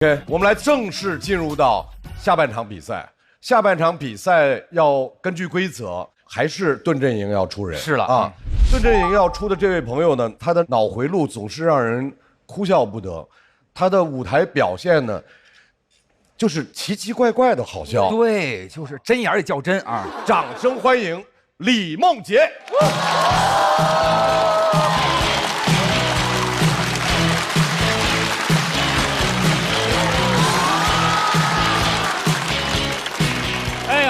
OK， 我们来正式进入到下半场比赛。下半场比赛要根据规则，还是盾阵营要出人。是了啊，盾阵营要出的这位朋友呢，他的脑回路总是让人哭笑不得，他的舞台表现呢，就是奇奇怪怪的好笑。对，就是针眼也较真啊！掌声欢迎李梦洁。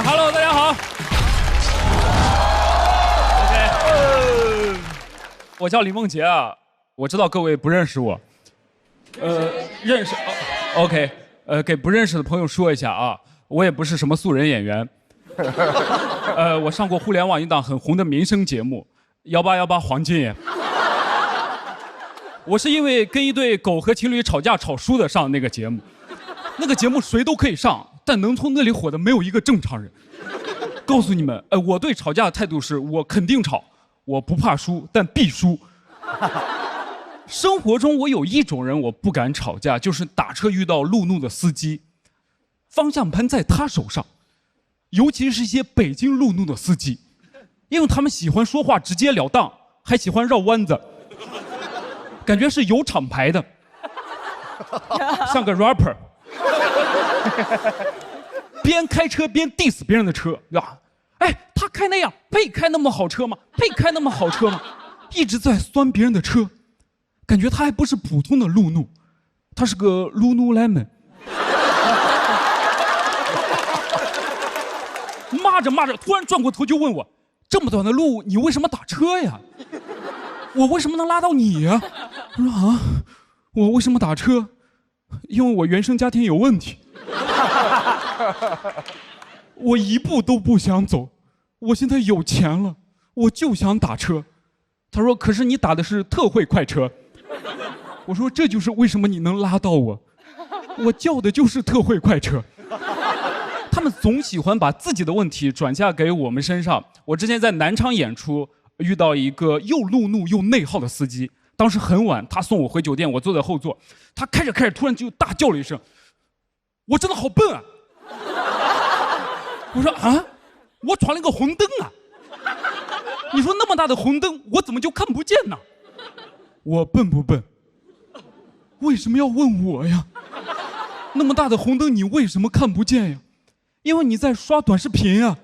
Hello， 大家好。OK， 我叫李梦洁啊，我知道各位不认识我，认识。OK， 给不认识的朋友说一下啊，我也不是什么素人演员，我上过互联网一档很红的民生节目《1818黄金眼》，我是因为跟一对狗和情侣吵架吵输的上那个节目，那个节目谁都可以上。但能从那里火的没有一个正常人。告诉你们，我对吵架的态度是我肯定吵，我不怕输，但必输。生活中我有一种人我不敢吵架，就是打车遇到路怒的司机，方向盘在他手上，尤其是一些北京路怒的司机，因为他们喜欢说话直截了当，还喜欢绕弯子，感觉是有厂牌的，像个 rapper。边开车边 diss 别人的车呀，他开那样配开那么好车吗？配开那么好车吗？一直在酸别人的车，感觉他还不是普通的路怒，他是个路怒 lemon。骂着骂着，突然转过头就问我：“这么短的路，你为什么打车呀？我为什么能拉到你呀？”我说：“啊，我为什么打车？因为我原生家庭有问题。”我一步都不想走，我现在有钱了，我就想打车。他说：“可是你打的是特惠快车。”我说：“这就是为什么你能拉到我，我叫的就是特惠快车。”他们总喜欢把自己的问题转嫁给我们身上。我之前在南昌演出，遇到一个又路怒又内耗的司机。当时很晚，他送我回酒店，我坐在后座，他开着突然就大叫了一声：“我真的好笨啊！”我说：“啊，我闯了个红灯啊！你说那么大的红灯，我怎么就看不见呢？我笨不笨？为什么要问我呀？那么大的红灯，你为什么看不见呀？因为你在刷短视频啊，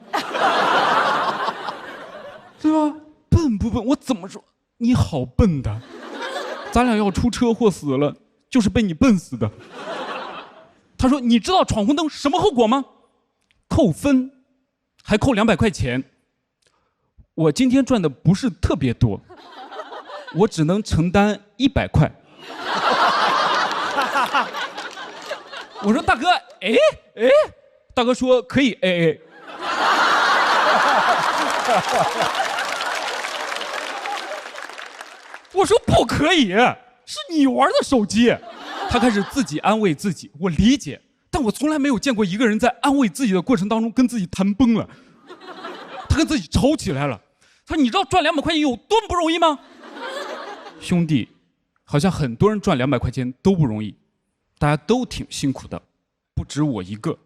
对吧？笨不笨？我怎么说？你好笨的，咱俩要出车祸死了，就是被你笨死的。”他说：“你知道闯红灯什么后果吗？扣分，还扣200块钱。我今天赚的不是特别多，我只能承担100块。”我说：“大哥，大哥说可以 AA。”我说：“不可以，是你玩的手机。”他开始自己安慰自己，我理解，但我从来没有见过一个人在安慰自己的过程当中跟自己谈崩了。他跟自己吵起来了。他说：“你知道赚200块钱有多么不容易吗？”兄弟，好像很多人赚200块钱都不容易，大家都挺辛苦的，不止我一个。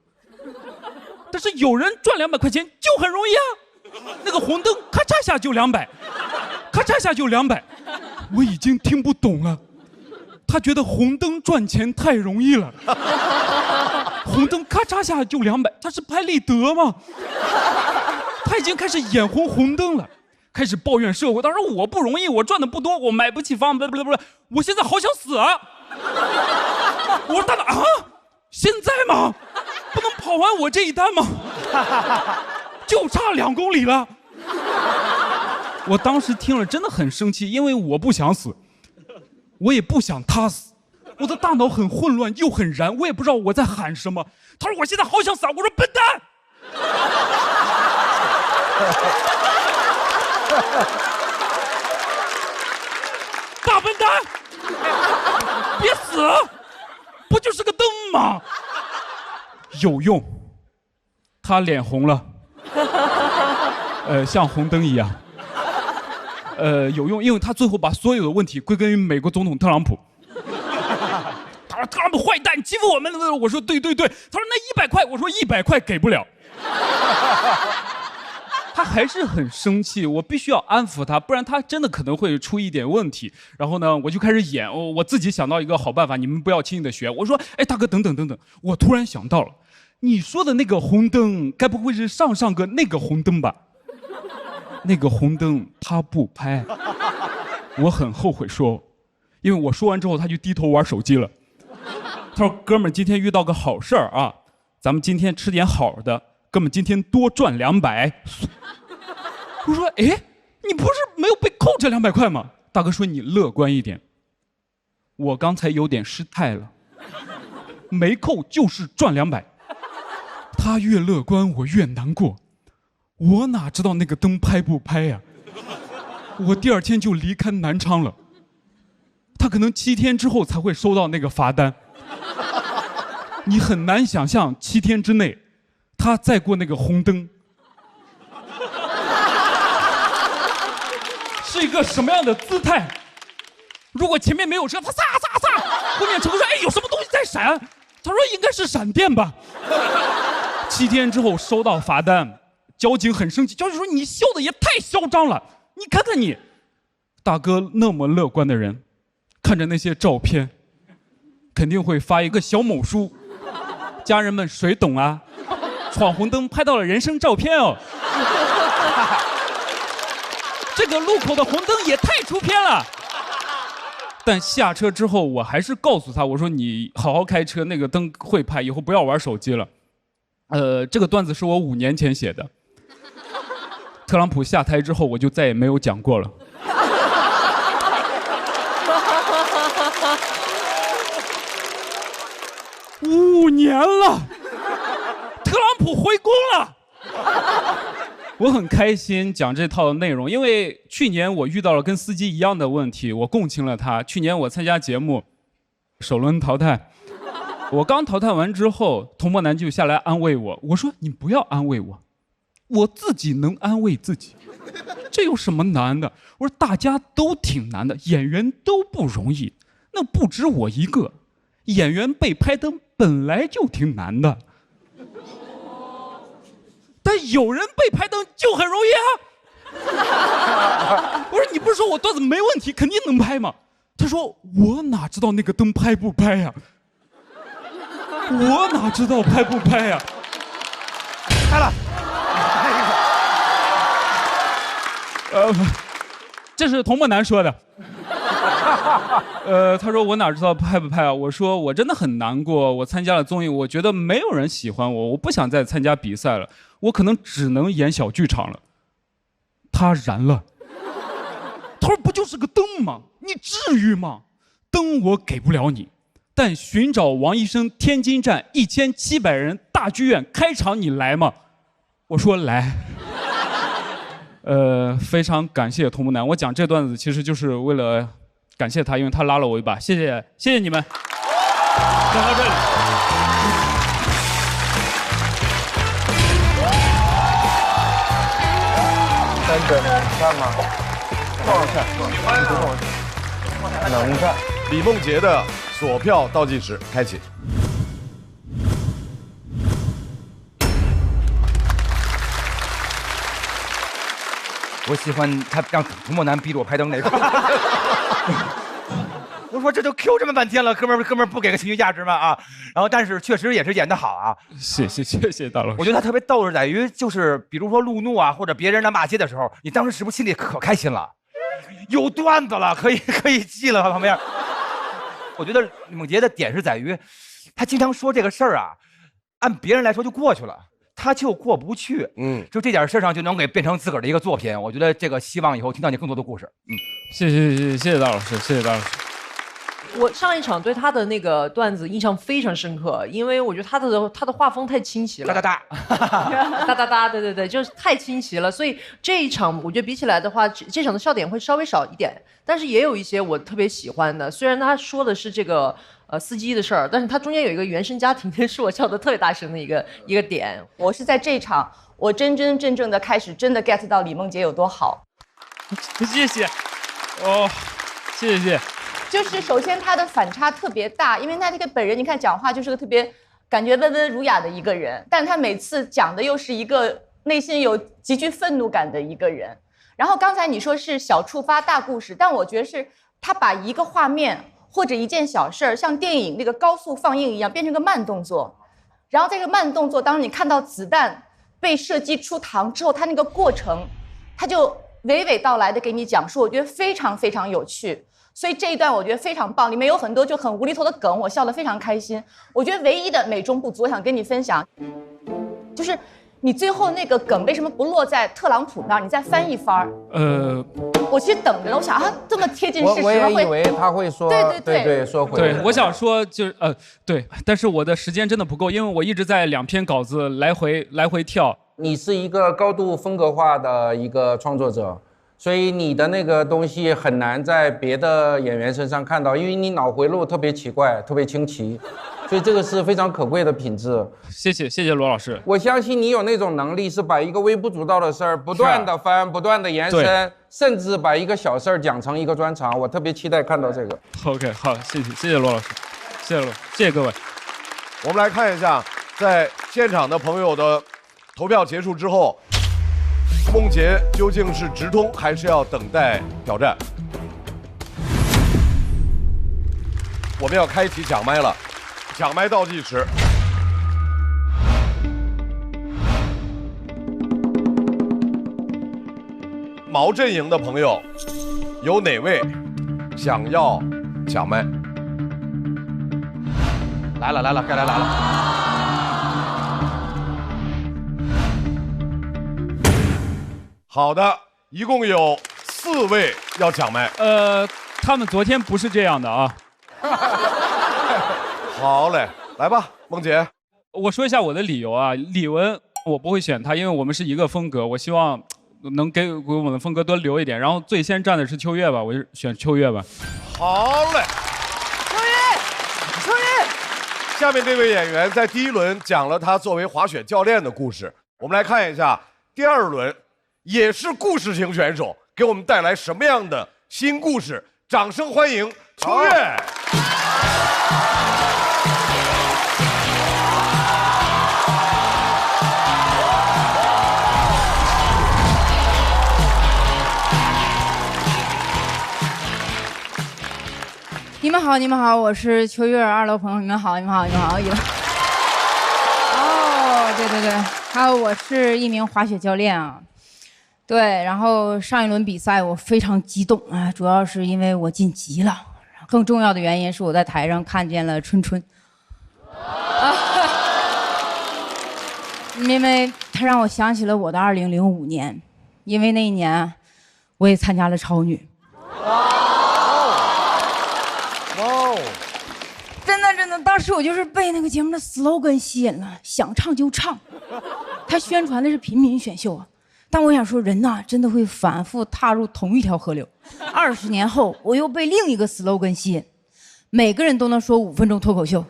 但是有人赚200块钱就很容易啊，那个红灯咔嚓下就200，咔嚓下就200，我已经听不懂了。他觉得红灯赚钱太容易了，红灯咔嚓下就200，他是拍立得吗？他已经开始眼红红灯了，开始抱怨社会。他说：“我不容易，我赚的不多，我买不起房，不，我现在好想死啊！”我说：“大哥啊，现在吗？不能跑完我这一单吗？就差2公里了。”我当时听了真的很生气，因为我不想死。我也不想他死，我的大脑很混乱又很燃，我也不知道我在喊什么。他说：“我现在好想死啊！”我说：“笨蛋！”大笨蛋，别死！不就是个灯吗？有用，他脸红了，像红灯一样。有用，因为他最后把所有的问题归根于美国总统特朗普。他特朗普坏蛋欺负我们。我说对。他说那100块，我说100块给不了。他还是很生气，我必须要安抚他，不然他真的可能会出一点问题。然后呢，我就开始演，我自己想到一个好办法，你们不要轻易的学。我说，哎，大哥，等等，我突然想到了，你说的那个红灯，该不会是上个那个红灯吧？那个红灯他不拍，我很后悔说，因为我说完之后他就低头玩手机了。他说：“哥们儿，今天遇到个好事儿啊，咱们今天吃点好的，哥们儿今天多赚200。”我说：“哎，你不是没有被扣这200块吗？”大哥说：“你乐观一点，我刚才有点失态了，没扣就是赚200。”他越乐观，我越难过。我哪知道那个灯拍不拍呀？我第2天就离开南昌了。他可能7天之后才会收到那个罚单。你很难想象7天之内，他再过那个红灯，是一个什么样的姿态？如果前面没有车，他撒，后面乘客说：“哎，有什么东西在闪？”他说：“应该是闪电吧。”7天之后收到罚单，交警很生气，交警说：“你笑的也太嚣张了，你看看你，大哥那么乐观的人，看着那些照片，肯定会发一个小某书，家人们谁懂啊？闯红灯拍到了人生照片哦。这个路口的红灯也太出片了。”但下车之后，我还是告诉他，我说：“你好好开车，那个灯会拍，以后不要玩手机了。”这个段子是我5年前写的。特朗普下台之后，我就再也没有讲过了。5年了，特朗普回宫了。我很开心讲这套内容，因为去年我遇到了跟司机一样的问题，我共情了他。去年我参加节目，首轮淘汰。我刚淘汰完之后，童漠男就下来安慰我。我说：“你不要安慰我，我自己能安慰自己，这有什么难的？”我说：“大家都挺难的，演员都不容易，那不止我一个。演员被拍灯本来就挺难的，但有人被拍灯就很容易啊。”我说：“你不是说我段子没问题，肯定能拍吗？”他说：“我哪知道那个灯拍不拍呀？我哪知道拍不拍呀？”拍了。这是童漠男说的。他说：“我哪知道拍不拍啊？”我说：“我真的很难过，我参加了综艺，我觉得没有人喜欢我，我不想再参加比赛了，我可能只能演小剧场了。”他燃了。他说：“不就是个灯吗？你至于吗？灯我给不了你。但寻找王医生天津站1700人大剧院开场，你来吗？”我说：“来。”非常感谢童漠男，我讲这段子其实就是为了感谢他，因为他拉了我一把，谢谢你们。讲到这里。站吗？能站。李梦洁的锁票倒计时开启。我喜欢他让童漠男逼着我拍灯那个。我说这都 Q 这么半天了，哥们儿不给个情绪价值吗？啊，然后但是确实也是演得好啊。谢谢大老师。我觉得他特别逗是在于，就是比如说路怒啊，或者别人来骂街的时候，你当时是不是心里可开心了？有段子了，可以记了旁边。我觉得李梦洁的点是在于，他经常说这个事儿啊，按别人来说就过去了。他就过不去，就这点事上就能给变成自个儿的一个作品。我觉得这个希望以后听到你更多的故事。谢谢大老师，谢谢大老师。我上一场对他的那个段子印象非常深刻，因为我觉得他的画风太清奇了，哒，对，就是太清奇了。所以这一场我觉得比起来的话，这场的笑点会稍微少一点，但是也有一些我特别喜欢的。虽然他说的是这个司机的事儿，但是他中间有一个原生家庭，是我笑得特别大声的一个点。我是在这一场，我真正的开始真的 get 到李梦洁有多好。谢谢，哦，谢谢。就是首先他的反差特别大，因为那个本人你看讲话就是个特别感觉温文儒雅的一个人，但他每次讲的又是一个内心有极具愤怒感的一个人。然后刚才你说是小触发大故事，但我觉得是他把一个画面或者一件小事儿，像电影那个高速放映一样，变成个慢动作。然后在这个慢动作当中，你看到子弹被射击出膛之后，他那个过程，他就娓娓道来的给你讲述，我觉得非常非常有趣。所以这一段我觉得非常棒，里面有很多就很无厘头的梗，我笑得非常开心。我觉得唯一的美中不足，我想跟你分享，就是你最后那个梗为什么不落在特朗普那儿？你再翻一番。我其实等着呢，我想啊，这么贴近事实，我也以为他会说，对，说回来。对，我想说就是对，但是我的时间真的不够，因为我一直在2篇稿子来回跳。你是一个高度风格化的一个创作者，所以你的那个东西很难在别的演员身上看到，因为你脑回路特别奇怪，特别清奇，所以这个是非常可贵的品质。谢谢罗老师。我相信你有那种能力，是把一个微不足道的事儿不断的翻，不断的延伸，甚至把一个小事儿讲成一个专场。我特别期待看到这个。OK， 好，谢谢罗老师，谢谢各位。我们来看一下，在现场的朋友的投票结束之后，梦洁究竟是直通还是要等待挑战？我们要开启抢麦了，抢麦倒计时。毛阵营的朋友，有哪位想要抢麦？来了，该来了。好的，一共有4位要抢麦。他们昨天不是这样的啊。好嘞，来吧，梦洁。我说一下我的理由啊，李玟我不会选他，因为我们是一个风格，我希望能给我们的风格多留一点。然后最先站的是秋月吧，我就选秋月吧。好嘞，秋月。下面这位演员在第1轮讲了他作为滑雪教练的故事，我们来看一下第2轮，也是故事型选手给我们带来什么样的新故事。掌声欢迎秋月。你们好，我是秋月2楼朋友，你们好。哦，对，还有我是一名滑雪教练啊。对，然后上一轮比赛我非常激动啊，主要是因为我晋级了，更重要的原因是我在台上看见了春春，因为他让我想起了我的2005年，因为那一年我也参加了超女。真的，当时我就是被那个节目的 slogan 吸引了，想唱就唱。他宣传的是平民选秀啊。但我想说，人呐，真的会反复踏入同一条河流。20年后，我又被另一个 slogan 吸引，每个人都能说5分钟脱口秀。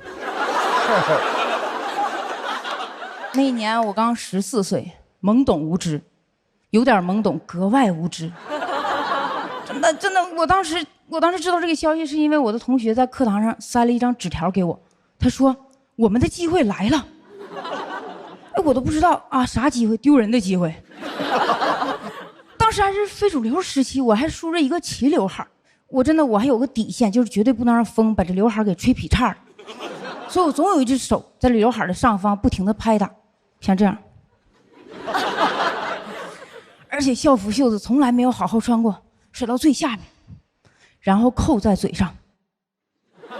那一年我刚14岁，懵懂无知，有点懵懂，格外无知。真的，我当时知道这个消息，是因为我的同学在课堂上塞了一张纸条给我，他说我们的机会来了。哎，我都不知道啊，啥机会？丢人的机会。当时还是非主流时期，我还梳着一个齐刘海，我还有个底线，就是绝对不能让风把这刘海给吹劈叉了。所以我总有一只手在刘海的上方不停地拍打，像这样。而且校服袖子从来没有好好穿过，甩到最下面，然后扣在嘴上。哎，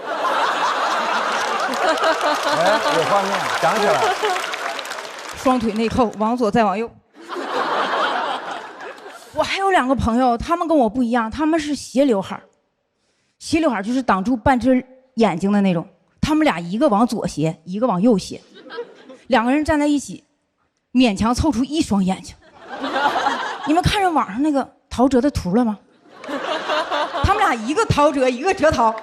有画面，想起来了。双腿内扣，往左再往右。我还有2个朋友，他们跟我不一样，他们是斜刘海，斜刘海就是挡住半只眼睛的那种。他们俩一个往左斜，一个往右斜，2个人站在一起，勉强凑出1双眼睛。你们看着网上那个陶喆的图了吗？他们俩一个陶喆，一个哲陶。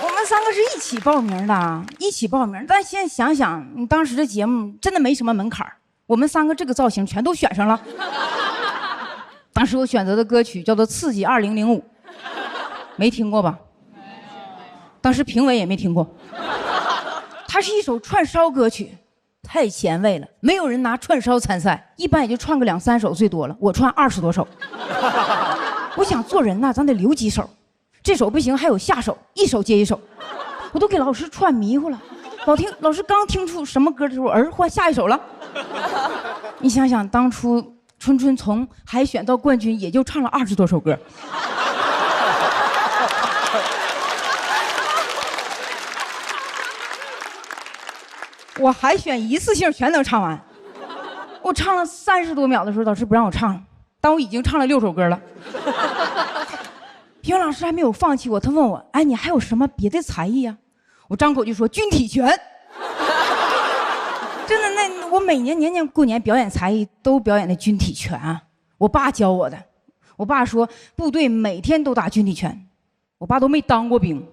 我们3个是一起报名的，但现在想想，当时的节目真的没什么门槛，我们3个这个造型全都选上了。当时我选择的歌曲叫做《刺激2005》，没听过吧？当时评委也没听过。它是一首串烧歌曲，太前卫了，没有人拿串烧参赛，一般也就串个2、3首最多了，我串20多首。我想做人呐，咱得留几首，这首不行还有下首，一首接一首，我都给老师串迷糊了。老师刚听出什么歌的时候，换下一首了。你想想，当初春春从海选到冠军，也就唱了20多首歌。我海选一次性全能唱完，我唱了30多秒的时候，老师不让我唱了，但我已经唱了6首歌了。评委老师还没有放弃我，他问我：“哎，你还有什么别的才艺啊？”我张口就说：“军体拳。”真的，那我每年年过年表演才艺都表演的军体拳啊，我爸教我的。我爸说部队每天都打军体拳，我爸都没当过兵。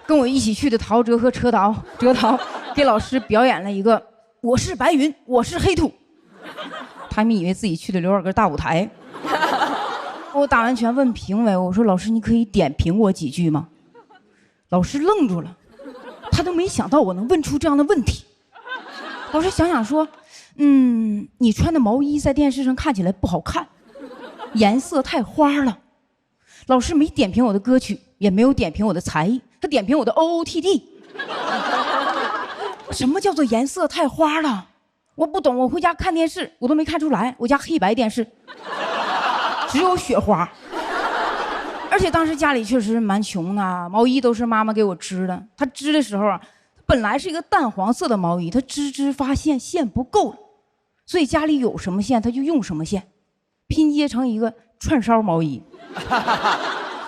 跟我一起去的陶喆和哲导给老师表演了一个我是白云，我是黑土，他们以为自己去的刘二根大舞台。我打完拳问评委，我说老师你可以点评我几句吗？老师愣住了，他都没想到我能问出这样的问题。老师想想说，你穿的毛衣在电视上看起来不好看，颜色太花了。老师没点评我的歌曲，也没有点评我的才艺，他点评我的 OOTD。什么叫做颜色太花了？我不懂，我回家看电视我都没看出来，我家黑白电视只有雪花。而且当时家里确实蛮穷的，毛衣都是妈妈给我织的。她织的时候啊，本来是一个淡黄色的毛衣，她织发现线不够了，所以家里有什么线她就用什么线，拼接成一个串烧毛衣。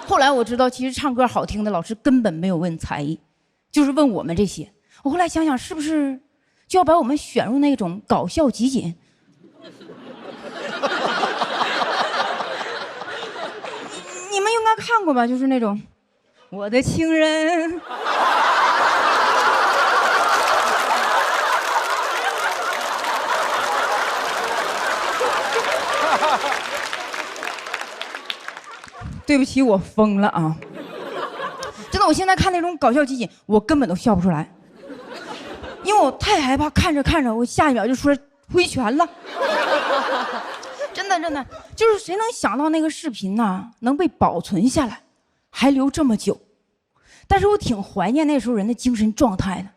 后来我知道，其实唱歌好听的老师根本没有问才艺，就是问我们这些。我后来想想，是不是就要把我们选入那种搞笑集锦？你们应该看过吧？就是那种我的情人。对不起，我疯了啊！真的，我现在看那种搞笑集锦，我根本都笑不出来，因为我太害怕看着看着，我下一秒就出来挥拳了。真的，就是谁能想到那个视频呢，能被保存下来，还留这么久？但是我挺怀念那时候人的精神状态的。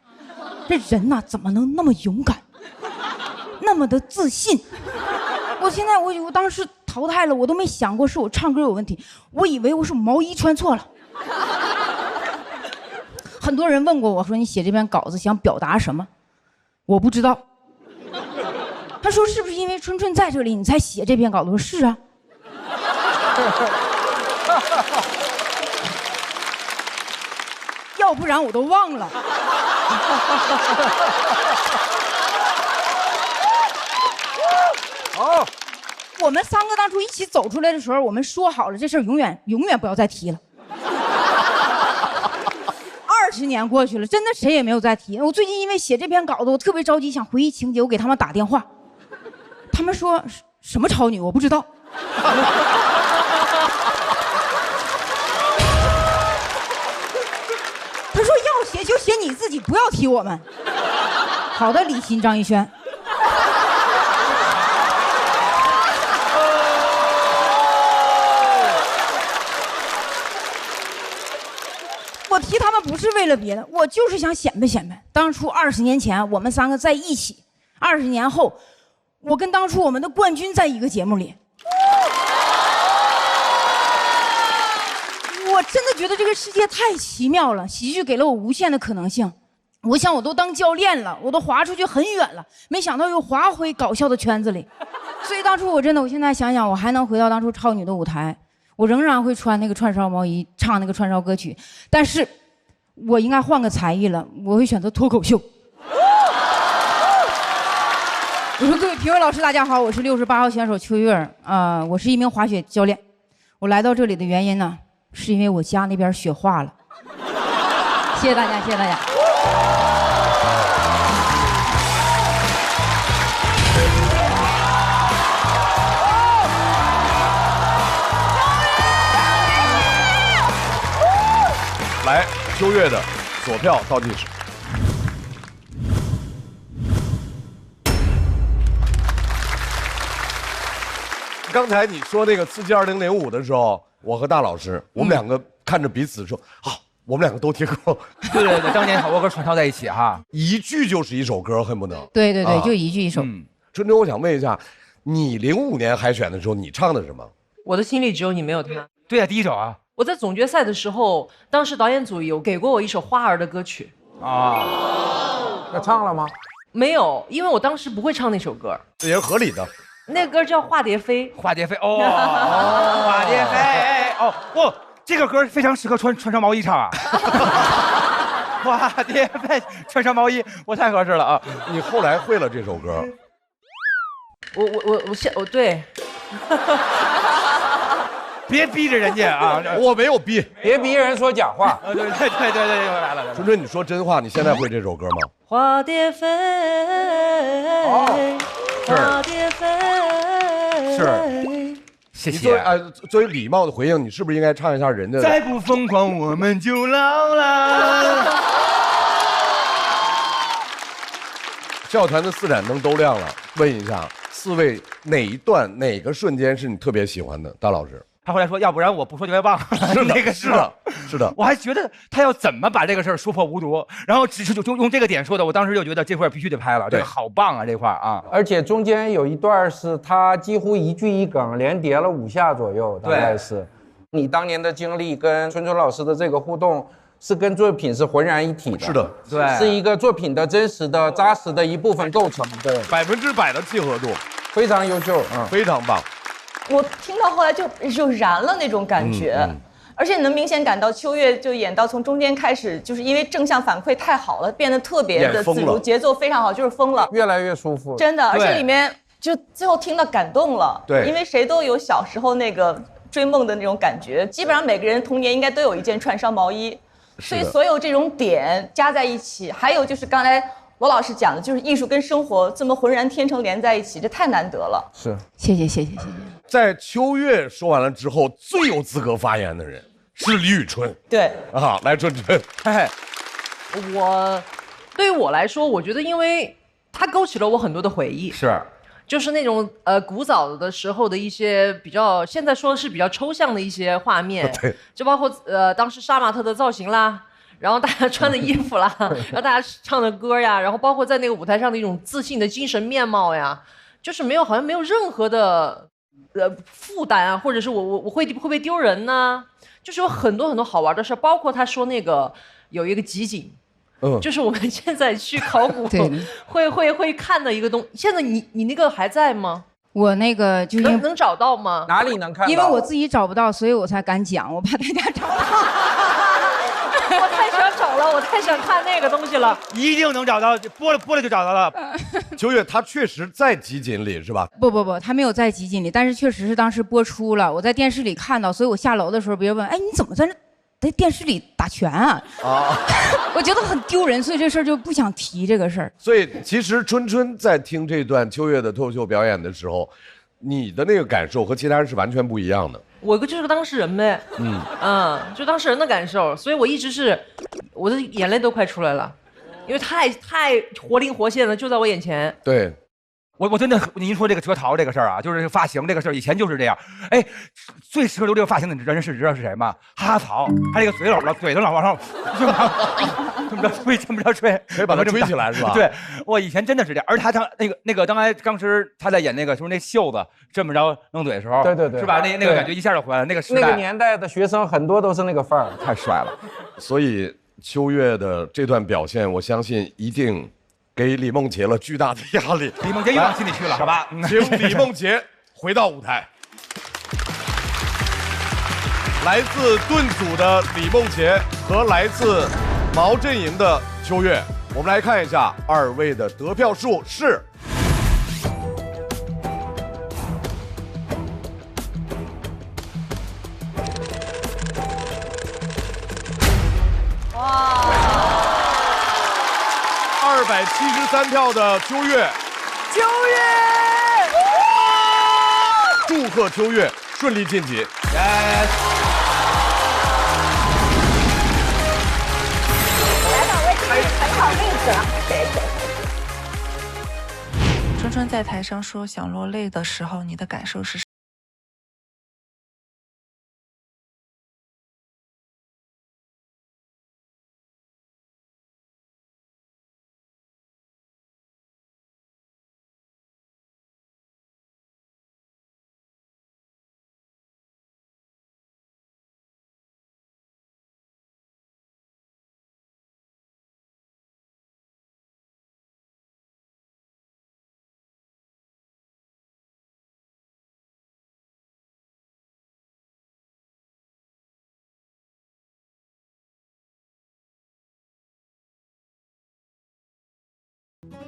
这人呐，怎么能那么勇敢，那么的自信？我当时淘汰了，我都没想过是我唱歌有问题，我以为我是毛衣穿错了。很多人问过我说你写这篇稿子想表达什么，我不知道。他说是不是因为春春在这里你才写这篇稿子？我说是啊。要不然我都忘了。好，我们3个当初一起走出来的时候，我们说好了这事儿永远不要再提了。20年过去了，真的谁也没有再提。我最近因为写这篇稿子，我特别着急，想回忆情节，我给他们打电话，他们说什么超女我不知道。他说要写就写你自己，不要提我们。好的，李欣、张艺轩。我提他们不是为了别的，我就是想显摆显摆。当初20年前我们3个在一起，20年后，我跟当初我们的冠军在一个节目里。我真的觉得这个世界太奇妙了，喜剧给了我无限的可能性。我想我都当教练了，我都滑出去很远了，没想到又滑回搞笑的圈子里。所以当初我现在想想，我还能回到当初超女的舞台，我仍然会穿那个串烧毛衣，唱那个串烧歌曲，但是我应该换个才艺了，我会选择脱口秀。我说各位评委老师大家好，我是68号选手邱月儿我是一名滑雪教练。我来到这里的原因呢，是因为我家那边雪化了。谢谢大家，谢谢大家。来，秋月的锁票倒计时。刚才你说那个刺激2005的时候，我和大老师，我们两个看着彼此说，好，我们两个都听过。对对对，当年好多歌串烧在一起哈，一句就是一首歌，恨不得。对对对，啊就一句一首。春春，我想问一下，你05年海选的时候，你唱的什么？我的心里只有你，没有他。对呀，第一首啊。我在总决赛的时候，当时导演组有给过我一首花儿的歌曲。啊，那唱了吗？没有，因为我当时不会唱那首歌。这也是合理的。那歌叫《化蝶飞》。化蝶飞哦，化蝶飞哦，哇，这个歌非常适合穿上毛衣唱啊。化蝶飞，穿上毛衣，我太合适了啊！你后来会了这首歌？我对。别逼着人家啊！我没有逼，别逼人说假话。对对对对对，又来了。春春，你说真话，你现在会这首歌吗？化蝶飞，化蝶飞，是，谢你作为谢。作为礼貌的回应，你是不是应该唱一下人家的？再不疯狂，我们就老了。笑团的4盏灯都亮了，问一下4位，哪一段哪个瞬间是你特别喜欢的？大老师。他后来说，要不然我不说就该忘了。那个是的，是的。我还觉得他要怎么把这个事儿说破无毒，然后只是就用这个点说的，我当时就觉得这块必须得拍了，这个好棒啊，这块啊。而且中间有一段是他几乎一句一梗，连叠了5下左右，大概是。你当年的经历跟春春老师的这个互动，是跟作品是浑然一体的。是的，对，是一个作品的真实的、扎实的一部分构成。对，100%的契合度，非常优秀，非常棒。我听到后来就燃了那种感觉，而且你能明显感到秋月就演到从中间开始，就是因为正向反馈太好了，变得特别的自如，节奏非常好，就是疯了，越来越舒服，真的。而且里面就最后听到感动了，对，因为谁都有小时候那个追梦的那种感觉，基本上每个人童年应该都有一件串烧毛衣，所以所有这种点加在一起，还有就是刚才罗老师讲的，就是艺术跟生活这么浑然天成连在一起，这太难得了。是，谢谢谢谢谢谢。在秋月说完了之后，最有资格发言的人是李宇春。对啊，来春春，对于我来说，我觉得因为它勾起了我很多的回忆，就是那种古早的时候的一些比较，现在说是比较抽象的一些画面，对，就包括当时杀马特的造型啦。然后大家穿的衣服啦，然后大家唱的歌呀，然后包括在那个舞台上的一种自信的精神面貌呀，就是好像没有任何的负担啊，或者是我会不会丢人呢？就是有很多很多好玩的事，包括他说那个有一个集锦，就是我们现在去考古会看的一个东西。现在你那个还在吗？我那个就能找到吗？哪里能看到？因为我自己找不到，所以我才敢讲，我怕大家找到。我太想找了，我太想看那个东西了，一定能找到，播了就找到了。秋月他确实在集锦里是吧？不，他没有在集锦里，但是确实是当时播出了，我在电视里看到，所以我下楼的时候，别人问，哎，你怎么在电视里打拳啊？我觉得很丢人，所以这事儿就不想提这个事儿。所以其实春春在听这段秋月的脱口秀表演的时候，你的那个感受和其他人是完全不一样的。我就是个当事人呗，就当事人的感受，所以我一直是，我的眼泪都快出来了，因为太活灵活现了，就在我眼前。对，我真的，您说这个折桃这个事儿啊，就是发型这个事儿，以前就是这样。哎，最适合留这个发型的人知道是谁吗？哈哈草，他这个嘴都老往上，这么着吹，可以把它吹起来是吧？对，我以前真的是这样。而他当时他在演那个，就是那袖子这么着弄嘴的时候，对，是吧？那个感觉一下就回来了。那个时代，那个年代的学生很多都是那个范儿，太帅了。所以秋月的这段表现，我相信一定给李梦洁了巨大的压力。李梦洁又往心里去了，好吧？请李梦洁回到舞台。来自顿组的李梦洁和来自毛阵营的秋月，我们来看一下2位的得票数是。273票的秋月，祝贺秋月顺利晋级。春春在台上说想落泪的时候，你的感受是什么？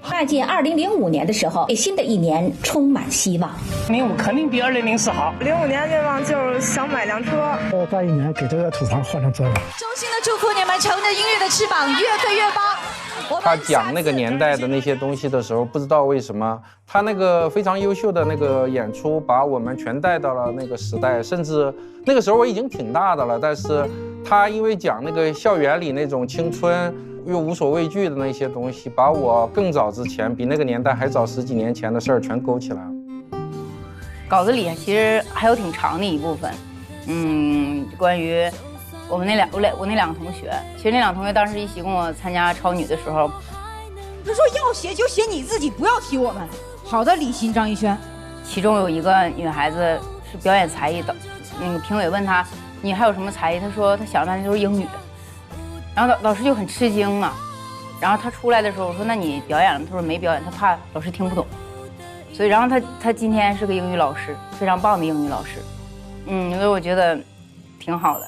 迈进2005年的时候，给新的一年充满希望。05肯定比2004好。05年愿望就是想买辆车。21年给这个土房换成砖瓦。衷心的祝福你们，乘着音乐的翅膀，越飞越高。他讲那个年代的那些东西的时候，不知道为什么他那个非常优秀的那个演出，把我们全带到了那个时代。甚至那个时候我已经挺大的了，但是他因为讲那个校园里那种青春又无所畏惧的那些东西，把我更早之前比那个年代还早10几年前的事儿全勾起来了。稿子里其实还有挺长的一部分，关于我那两个同学。其实那两个同学当时一起跟我参加超女的时候，他说要写就写你自己，不要提我们。好的，李欣、张艺轩。其中有一个女孩子是表演才艺的，那个评委问她你还有什么才艺？她说她想的半天都是英语。然后老师就很吃惊嘛，然后他出来的时候我说那你表演了吗？他说没表演，他怕老师听不懂，所以然后他今天是个英语老师，非常棒的英语老师，所以我觉得挺好的。